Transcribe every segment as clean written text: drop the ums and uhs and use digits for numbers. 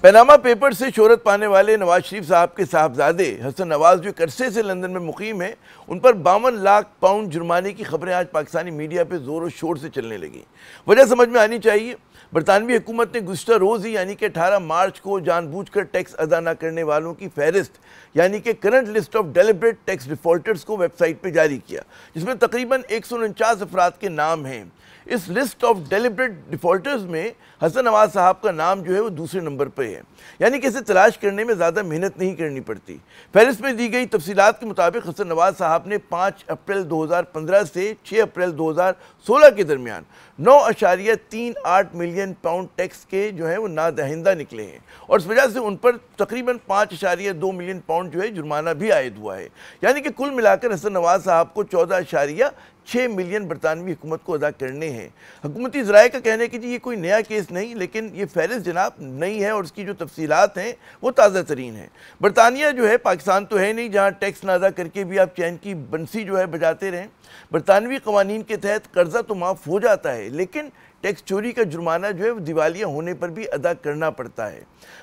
Panama paper سے شہرت پانے والے نواز شریف صاحب کے صاحبزادے حسن نواز جو ایک عرصے سے لندن میں مقیم ہیں، ان پر 52 لاکھ پاؤنڈ جرمانے کی خبریں آج پاکستانی میڈیا پہ زور و شور سے چلنے لگیں۔ وجہ سمجھ میں آنی چاہیے۔ برطانوی حکومت نے گزشتہ روز ہی یعنی کہ 18 مارچ کو جان بوجھ کر ٹیکس ادا نہ کرنے والوں کی فہرست یعنی کہ current list of deliberate tax defaulters کو ویب سائٹ پہ جاری کیا، جس میں تقریباً 149 افراد کے نام ہیں۔ اس لسٹ آف ڈیلیبریٹ ڈیفالٹرز میں حسن نواز صاحب کا نام جو ہے وہ دوسرے نمبر پہ ہے، یعنی کہ اسے تلاش کرنے میں زیادہ محنت نہیں کرنی پڑتی۔ فہرست میں دی گئی تفصیلات کے مطابق حسن نواز صاحب نے 5 اپریل 2015 سے 6 اپریل 2016 کے درمیان 9.38 ملین پاؤنڈ ٹیکس کے جو ہیں وہ نادہندہ نکلے ہیں، اور اس وجہ سے ان پر تقریباً 5.2 ملین پاؤنڈ جو ہے جرمانہ بھی عائد ہوا ہے، یعنی کہ کل ملا کر حسن نواز صاحب کو 14.6 ملین برطانوی حکومت کو ادا کرنے ہیں۔ حکومتی ذرائع کا کہنے کہ جی یہ کوئی نیا کیس نہیں، لیکن یہ فہرست جناب نئی ہے اور اس کی جو تفصیلات ہیں وہ تازہ ترین ہیں۔ برطانیہ جو ہے پاکستان تو ہے نہیں جہاں ٹیکس نہ ادا کر کے بھی آپ چین کی بنسی جو ہے بجاتے رہیں۔ برطانوی قوانین کے تحت قرضہ تو معاف ہو جاتا ہے، لیکن ٹیکس چوری کا جرمانہ جو ہے وہ دیوالیہ ہونے پر بھی ادا کرنا پڑتا ہے۔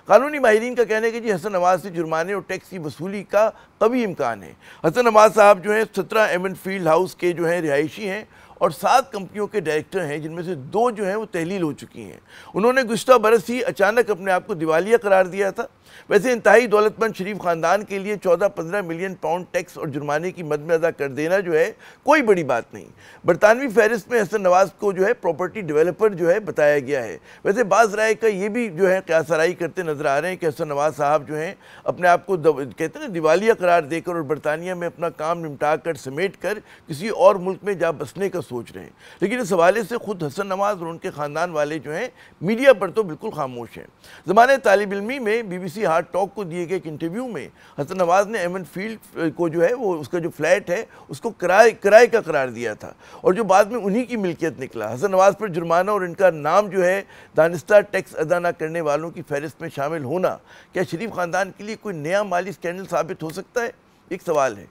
قانونی ماہرین کا کہنا ہے کہ جی حسن نواز سے جرمانے اور ٹیکس کی وصولی کا قوی امکان ہے۔ حسن نواز صاحب جو ہیں 17 ایمن فیلڈ ہاؤس کے جو ہیں رہائشی ہیں اور 7 کمپنیوں کے ڈائریکٹر ہیں، جن میں سے 2 جو ہیں وہ تحلیل ہو چکی ہیں۔ انہوں نے گزشتہ برس ہی اچانک اپنے آپ کو دیوالیہ قرار دیا تھا۔ ویسے انتہائی دولت مند شریف خاندان کے لیے 14-15 ملین پاؤنڈ ٹیکس اور جرمانے کی مد میں ادا کر دینا جو ہے کوئی بڑی بات نہیں۔ برطانوی فہرست میں حسن نواز کو جو ہے پراپرٹی ڈیولپر جو ہے بتایا گیا ہے۔ ویسے بعض رائے کا یہ بھی جو ہے قیاس آرائی کرتے نظر آ رہے ہیں کہ حسن نواز صاحب جو ہیں اپنے آپ کو کہتے ہیں دیوالیہ قرار دے کر اور برطانیہ میں اپنا کام نمٹا کر سمیٹ کر کسی اور ملک میں جا بسنے کا سوچ رہے ہیں، لیکن اس حوالے سے خود حسن نواز اور ان کے خاندان والے جو ہیں میڈیا پر تو بالکل خاموش ہیں۔ زمانۂ طالب علمی میں B B C hard talk کو دیے گئے ایک انٹرویو میں حسن نواز نے ایمن فیلڈ کو جو ہے وہ اس کا جو فلیٹ ہے اس کو کرائے کا قرار دیا تھا، اور جو بعد میں انہی کی ملکیت نکلا۔ حسن نواز پر جرمانہ اور ان کا نام جو ہے دانستہ ٹیکس ادا نہ کرنے والوں کی فہرست میں شامل ہونا کیا شریف خاندان کے لیے کوئی نیا مالی سکینڈل ثابت ہو سکتا ہے؟ ایک سوال ہے۔